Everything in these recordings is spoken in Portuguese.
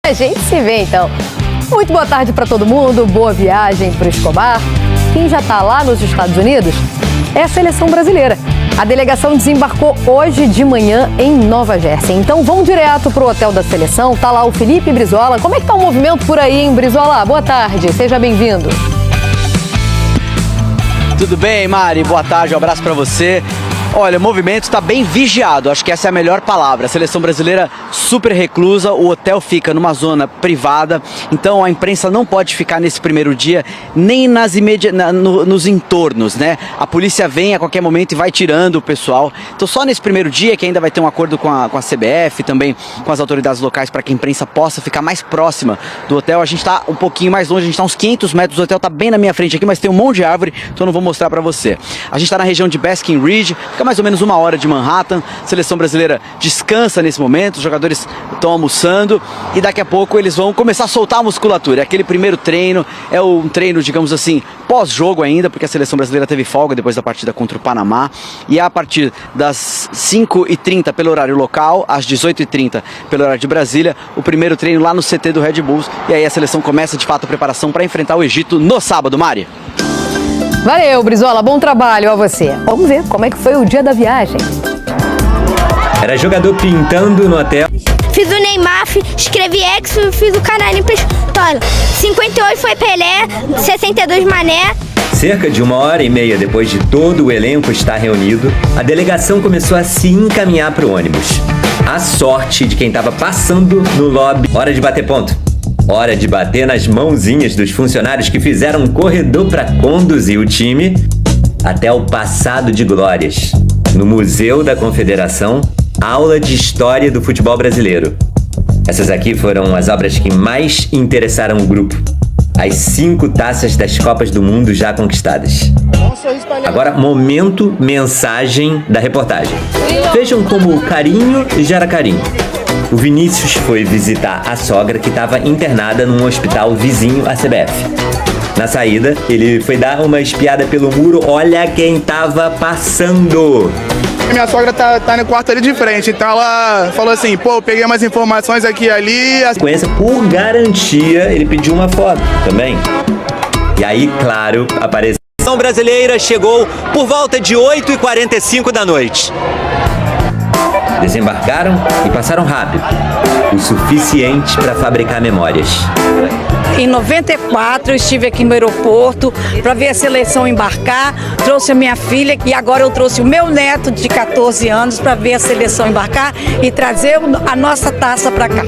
A gente se vê, então. Muito boa tarde para todo mundo, boa viagem para o Escobar. Quem já está lá nos Estados Unidos é a seleção brasileira. A delegação desembarcou hoje de manhã em Nova Jersey. Então vão direto para o hotel da seleção. Tá lá o Felipe Brizola. Como é que tá o movimento por aí, hein, Brizola? Boa tarde, seja bem-vindo. Tudo bem, Mari? Boa tarde, um abraço para você. Olha, o movimento está bem vigiado, acho que essa é a melhor palavra. A seleção brasileira super reclusa, o hotel fica numa zona privada, então a imprensa não pode ficar nesse primeiro dia nem nos entornos, né? A polícia vem a qualquer momento e vai tirando o pessoal. Então só nesse primeiro dia, que ainda vai ter um acordo com a CBF, também com as autoridades locais, para que a imprensa possa ficar mais próxima do hotel. A gente está um pouquinho mais longe, a gente está uns 500 metros do hotel, está bem na minha frente aqui, mas tem um monte de árvore, então eu não vou mostrar para você. A gente está na região de Basking Ridge, fica mais ou menos 1 hora de Manhattan. A seleção brasileira descansa nesse momento, os jogadores estão almoçando e daqui a pouco eles vão começar a soltar a musculatura. Aquele primeiro treino é um treino, digamos assim, pós-jogo ainda, porque a seleção brasileira teve folga depois da partida contra o Panamá, e a partir das 5h30 pelo horário local, às 18h30 pelo horário de Brasília, o primeiro treino lá no CT do Red Bulls, e aí a seleção começa de fato a preparação para enfrentar o Egito no sábado, Mari. Valeu, Brizola, bom trabalho a você. Vamos ver como é que foi o dia da viagem. Era jogador pintando no hotel. Fiz o Neymar, escrevi X, fiz o Canarinho Pistola. 58 foi Pelé, 62 Mané. Cerca de 1h30 depois de todo o elenco estar reunido, a delegação começou a se encaminhar para o ônibus. A sorte de quem estava passando no lobby. Hora de bater ponto. Hora de bater nas mãozinhas dos funcionários que fizeram um corredor para conduzir o time até o passado de glórias. No Museu da Confederação, aula de história do futebol brasileiro. Essas aqui foram as obras que mais interessaram o grupo. As 5 taças das Copas do Mundo já conquistadas. Agora, momento mensagem da reportagem. Vejam como o carinho gera carinho. O Vinícius foi visitar a sogra que estava internada num hospital vizinho à CBF. Na saída, ele foi dar uma espiada pelo muro. Olha quem tava passando! Minha sogra tá no quarto ali de frente, então ela falou assim, pô, eu peguei umas informações aqui e ali. Por garantia, ele pediu uma foto também. E aí, claro, apareceu. A seleção brasileira chegou por volta de 8h45 da noite. Desembarcaram e passaram rápido, o suficiente para fabricar memórias. Em 94 eu estive aqui no aeroporto para ver a seleção embarcar, trouxe a minha filha e agora eu trouxe o meu neto de 14 anos para ver a seleção embarcar e trazer a nossa taça para cá.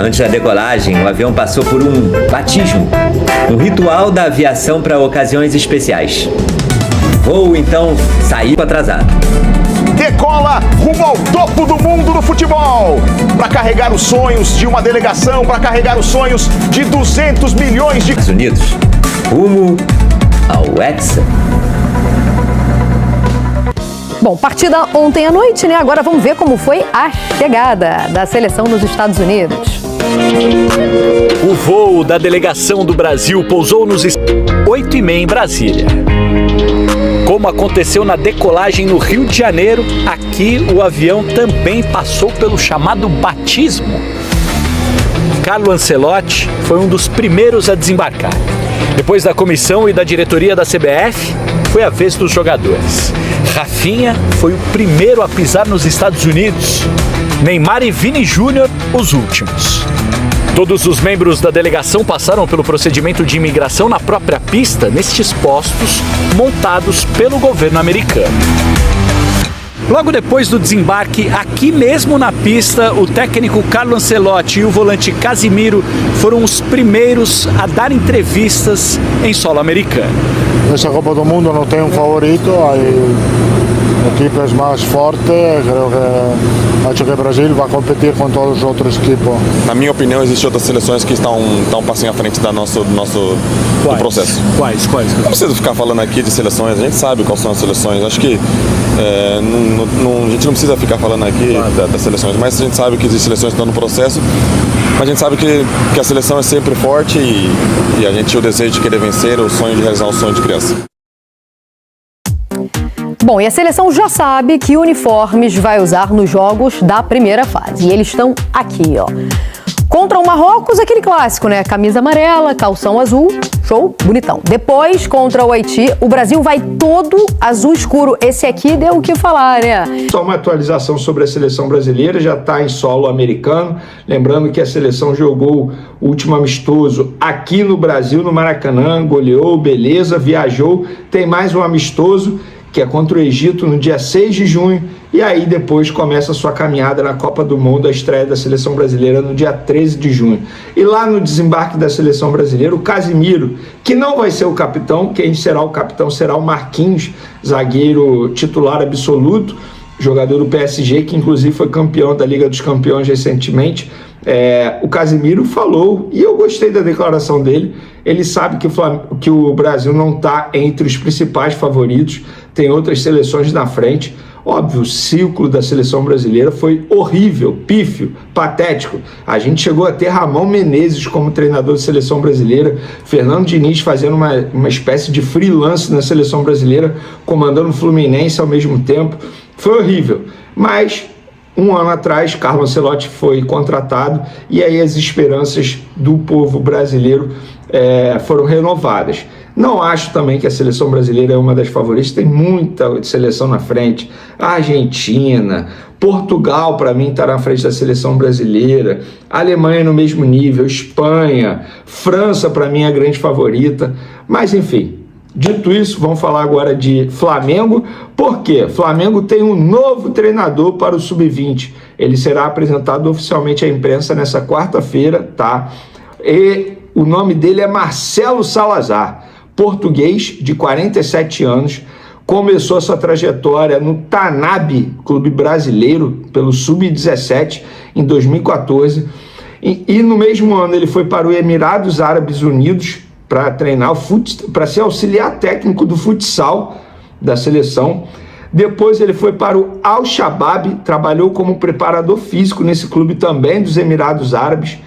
Antes da decolagem, o avião passou por um batismo, um ritual da aviação para ocasiões especiais. Voo então saiu atrasado. Decola rumo ao topo do mundo do futebol, para carregar os sonhos de uma delegação, para carregar os sonhos de 200 milhões de... Estados Unidos, rumo ao Hexa. Bom, partida ontem à noite, né? Agora vamos ver como foi a chegada da seleção nos Estados Unidos. O voo da delegação do Brasil pousou nos 8h30 em Brasília. Como aconteceu na decolagem no Rio de Janeiro, aqui o avião também passou pelo chamado batismo. Carlo Ancelotti foi um dos primeiros a desembarcar. Depois da comissão e da diretoria da CBF, foi a vez dos jogadores. Rafinha foi o primeiro a pisar nos Estados Unidos. Neymar e Vini Júnior, os últimos. Todos os membros da delegação passaram pelo procedimento de imigração na própria pista, nestes postos montados pelo governo americano. Logo depois do desembarque, aqui mesmo na pista, o técnico Carlo Ancelotti e o volante Casimiro foram os primeiros a dar entrevistas em solo americano. Nessa Copa do Mundo não tem um favorito, equipes mais fortes, acho que o Brasil vai competir com todos os outros equipes. Na minha opinião, existem outras seleções que estão um passinho à frente do nosso do processo. Quais? Não preciso ficar falando aqui de seleções, a gente sabe quais são as seleções. Acho que a gente não precisa ficar falando aqui das seleções, mas a gente sabe que existem seleções que estão no processo, mas a gente sabe que a seleção é sempre forte e a gente o desejo de querer vencer, o sonho de realizar o sonho de criança. Bom, e a seleção já sabe que uniformes vai usar nos jogos da primeira fase. E eles estão aqui, ó. Contra o Marrocos, aquele clássico, né? Camisa amarela, calção azul, show, bonitão. Depois, contra o Haiti, o Brasil vai todo azul escuro. Esse aqui deu o que falar, né? Só uma atualização sobre a seleção brasileira, já está em solo americano. Lembrando que a seleção jogou o último amistoso aqui no Brasil, no Maracanã, goleou, beleza, viajou. Tem mais um amistoso, que é contra o Egito, no dia 6 de junho, e aí depois começa a sua caminhada na Copa do Mundo, a estreia da seleção brasileira no dia 13 de junho. E lá no desembarque da seleção brasileira, o Casimiro, que não vai ser o capitão, quem será o capitão será o Marquinhos, zagueiro titular absoluto, jogador do PSG, que inclusive foi campeão da Liga dos Campeões recentemente. O Casimiro falou, e eu gostei da declaração dele. Ele sabe que o Brasil não está entre os principais favoritos, tem outras seleções na frente. Óbvio, o ciclo da seleção brasileira foi horrível, pífio, patético. A gente chegou a ter Ramon Menezes como treinador de seleção brasileira, Fernando Diniz fazendo uma espécie de freelance na seleção brasileira, comandando o Fluminense ao mesmo tempo. Foi horrível, mas um ano atrás Carlo Ancelotti foi contratado e aí as esperanças do povo brasileiro foram renovadas. Não acho também que a seleção brasileira é uma das favoritas, tem muita seleção na frente. A Argentina, Portugal para mim está na frente da seleção brasileira, a Alemanha no mesmo nível, Espanha, França para mim é a grande favorita, mas enfim. Dito isso, vamos falar agora de Flamengo, porque Flamengo tem um novo treinador para o Sub-20. Ele será apresentado oficialmente à imprensa nessa quarta-feira, tá? E o nome dele é Marcelo Salazar, português de 47 anos, começou a sua trajetória no Tanabe, clube brasileiro, pelo Sub-17 em 2014, e no mesmo ano ele foi para o Emirados Árabes Unidos, para treinar para ser auxiliar técnico do futsal da seleção. Depois ele foi para o Al-Shabaab, trabalhou como preparador físico nesse clube também dos Emirados Árabes.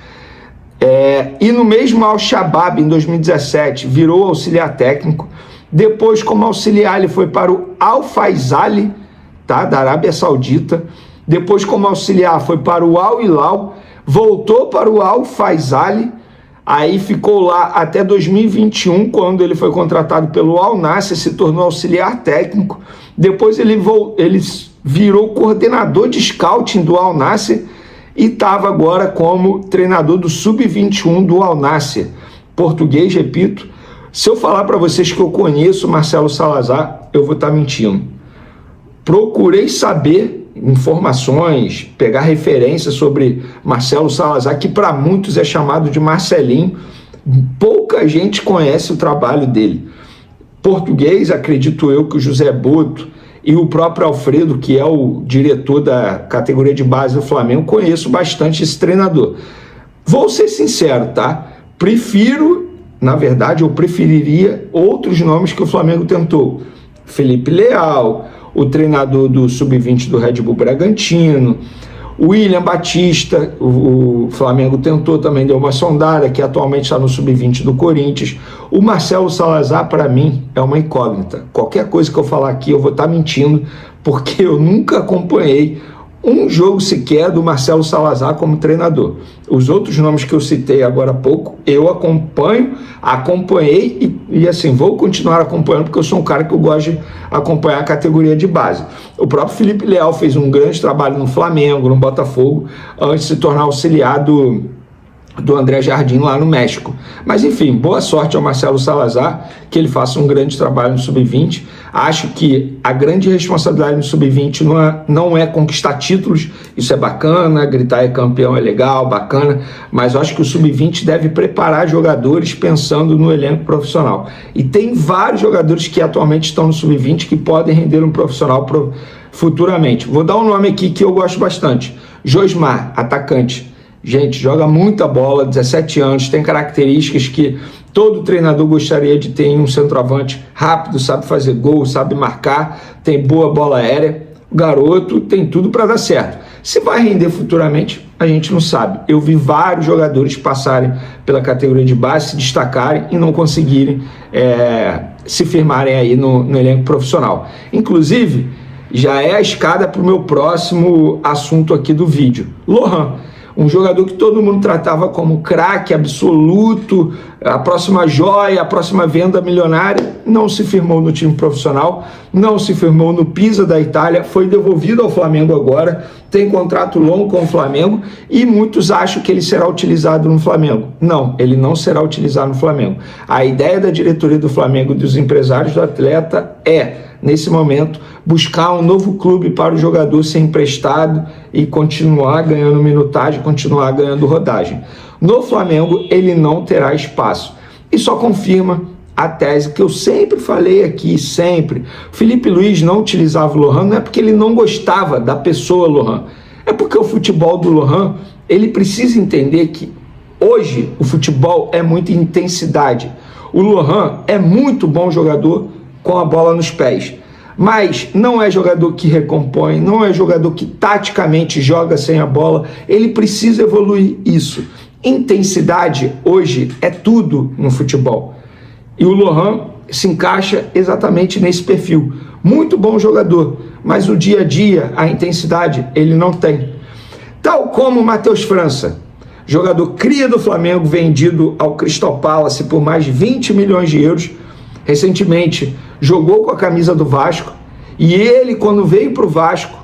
E no mesmo Al-Shabaab, em 2017, virou auxiliar técnico. Depois, como auxiliar, ele foi para o Al-Faisal, tá, da Arábia Saudita. Depois, como auxiliar, foi para o Al-Hilal, voltou para o Al-Faisal. Aí ficou lá até 2021, quando ele foi contratado pelo Al-Nassr, se tornou auxiliar técnico. Depois ele virou coordenador de scouting do Al-Nassr e estava agora como treinador do Sub-21 do Al-Nassr. Português, repito. Se eu falar para vocês que eu conheço Marcelo Salazar, eu vou estar mentindo. Procurei saber informações, pegar referências sobre Marcelo Salazar, que para muitos é chamado de Marcelinho. Pouca gente conhece o trabalho dele. Português, acredito eu que o José Boto e o próprio Alfredo, que é o diretor da categoria de base do Flamengo, conheço bastante esse treinador. Vou ser sincero, tá? Eu preferiria outros nomes que o Flamengo tentou. Felipe Leal, o treinador do Sub-20 do Red Bull Bragantino, o William Batista, o Flamengo tentou também, deu uma sondada, que atualmente está no Sub-20 do Corinthians. O Marcelo Salazar, para mim, é uma incógnita. Qualquer coisa que eu falar aqui, eu vou estar mentindo, porque eu nunca acompanhei um jogo sequer do Marcelo Salazar como treinador. Os outros nomes que eu citei agora há pouco, eu acompanhei e assim, vou continuar acompanhando, porque eu sou um cara que eu gosto de acompanhar a categoria de base. O próprio Felipe Leal fez um grande trabalho no Flamengo, no Botafogo, antes de se tornar auxiliar do André Jardim lá no México. Mas enfim, boa sorte ao Marcelo Salazar, que ele faça um grande trabalho no Sub-20. Acho que a grande responsabilidade no Sub-20 não é conquistar títulos, isso é bacana, gritar é campeão é legal, bacana, mas eu acho que o Sub-20 deve preparar jogadores pensando no elenco profissional. E tem vários jogadores que atualmente estão no Sub-20 que podem render um profissional futuramente. Vou dar um nome aqui que eu gosto bastante: Josmar, atacante. Gente, joga muita bola, 17 anos, tem características que todo treinador gostaria de ter em um centroavante rápido, sabe fazer gol, sabe marcar, tem boa bola aérea. O garoto tem tudo para dar certo. Se vai render futuramente, a gente não sabe. Eu vi vários jogadores passarem pela categoria de base, se destacarem e não conseguirem se firmarem aí no elenco profissional. Inclusive, já é a escada para o meu próximo assunto aqui do vídeo. Lohan. Um jogador que todo mundo tratava como craque absoluto, a próxima joia, a próxima venda milionária, não se firmou no time profissional, não se firmou no Pisa da Itália, foi devolvido ao Flamengo agora, tem contrato longo com o Flamengo e muitos acham que ele será utilizado no Flamengo. Não, ele não será utilizado no Flamengo. A ideia da diretoria do Flamengo e dos empresários do atleta é, nesse momento, buscar um novo clube para o jogador ser emprestado e continuar ganhando minutagem, continuar ganhando rodagem. No Flamengo, ele não terá espaço. E só confirma a tese que eu sempre falei aqui, sempre. Felipe Luiz não utilizava o Lohan, não é porque ele não gostava da pessoa Lohan, é porque o futebol do Lohan, ele precisa entender que hoje o futebol é muita intensidade. O Lohan é muito bom jogador com a bola nos pés, mas não é jogador que recompõe, não é jogador que taticamente joga sem a bola, ele precisa evoluir isso. Intensidade hoje é tudo no futebol. E o Lohan se encaixa exatamente nesse perfil. Muito bom jogador, mas o dia a dia, a intensidade, ele não tem. Tal como o Matheus França, jogador cria do Flamengo, vendido ao Crystal Palace por mais de 20 milhões de euros. Recentemente jogou com a camisa do Vasco. E ele, quando veio para o Vasco,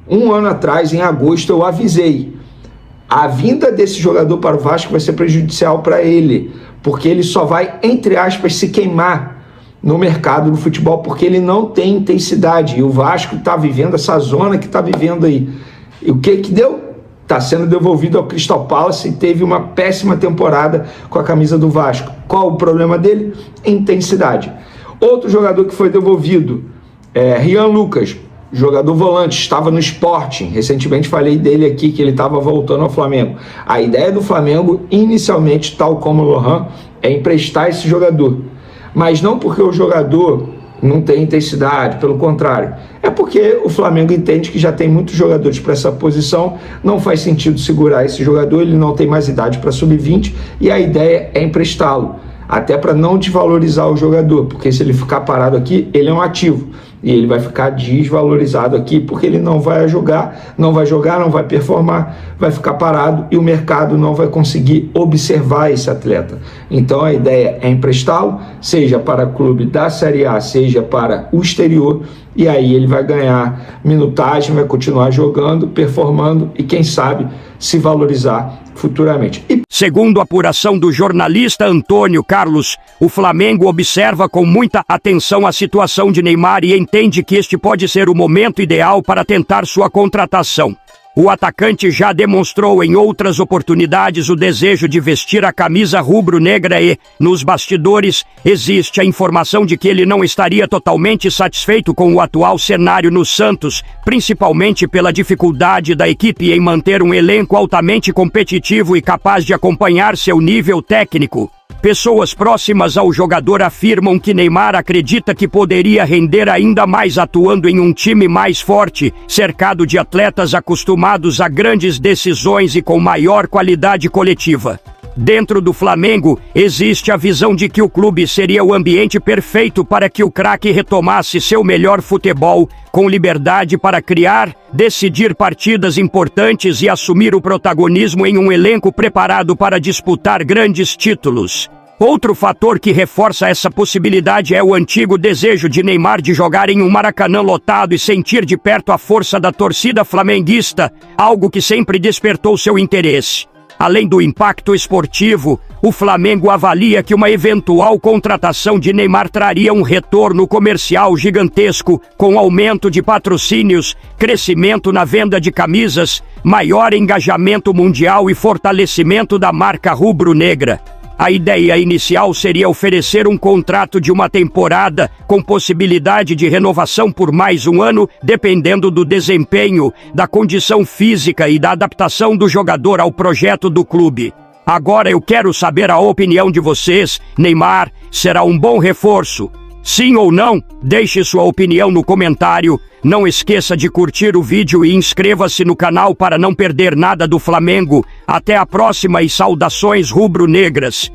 um ano atrás, em agosto, eu avisei. A vinda desse jogador para o Vasco vai ser prejudicial para ele, porque ele só vai, entre aspas, se queimar no mercado do futebol, porque ele não tem intensidade. E o Vasco está vivendo essa zona que está vivendo aí. E o que deu? Está sendo devolvido ao Crystal Palace e teve uma péssima temporada com a camisa do Vasco. Qual o problema dele? Intensidade. Outro jogador que foi devolvido é Rian Lucas, jogador volante, estava no Sporting. Recentemente falei dele aqui, que ele estava voltando ao Flamengo. A ideia do Flamengo, inicialmente, tal como o Lohan, é emprestar esse jogador. Mas não porque o jogador não tem intensidade, pelo contrário. É porque o Flamengo entende que já tem muitos jogadores para essa posição, não faz sentido segurar esse jogador, ele não tem mais idade para sub-20 e a ideia é emprestá-lo. Até para não desvalorizar o jogador, porque se ele ficar parado aqui, ele é um ativo. E ele vai ficar desvalorizado aqui, porque ele não vai jogar, não vai performar, vai ficar parado e o mercado não vai conseguir observar esse atleta. Então a ideia é emprestá-lo, seja para clube da Série A, seja para o exterior, e aí ele vai ganhar minutagem, vai continuar jogando, performando e quem sabe se valorizar futuramente. Segundo a apuração do jornalista Antônio Carlos, o Flamengo observa com muita atenção a situação de Neymar e entende que este pode ser o momento ideal para tentar sua contratação. O atacante já demonstrou em outras oportunidades o desejo de vestir a camisa rubro-negra e, nos bastidores, existe a informação de que ele não estaria totalmente satisfeito com o atual cenário no Santos, principalmente pela dificuldade da equipe em manter um elenco altamente competitivo e capaz de acompanhar seu nível técnico. Pessoas próximas ao jogador afirmam que Neymar acredita que poderia render ainda mais atuando em um time mais forte, cercado de atletas acostumados a grandes decisões e com maior qualidade coletiva. Dentro do Flamengo, existe a visão de que o clube seria o ambiente perfeito para que o craque retomasse seu melhor futebol, com liberdade para criar, decidir partidas importantes e assumir o protagonismo em um elenco preparado para disputar grandes títulos. Outro fator que reforça essa possibilidade é o antigo desejo de Neymar de jogar em um Maracanã lotado e sentir de perto a força da torcida flamenguista, algo que sempre despertou seu interesse. Além do impacto esportivo, o Flamengo avalia que uma eventual contratação de Neymar traria um retorno comercial gigantesco, com aumento de patrocínios, crescimento na venda de camisas, maior engajamento mundial e fortalecimento da marca rubro-negra. A ideia inicial seria oferecer um contrato de uma temporada, com possibilidade de renovação por mais um ano, dependendo do desempenho, da condição física e da adaptação do jogador ao projeto do clube. Agora eu quero saber a opinião de vocês. Neymar será um bom reforço? Sim ou não? Deixe sua opinião no comentário. Não esqueça de curtir o vídeo e inscreva-se no canal para não perder nada do Flamengo. Até a próxima e saudações rubro-negras.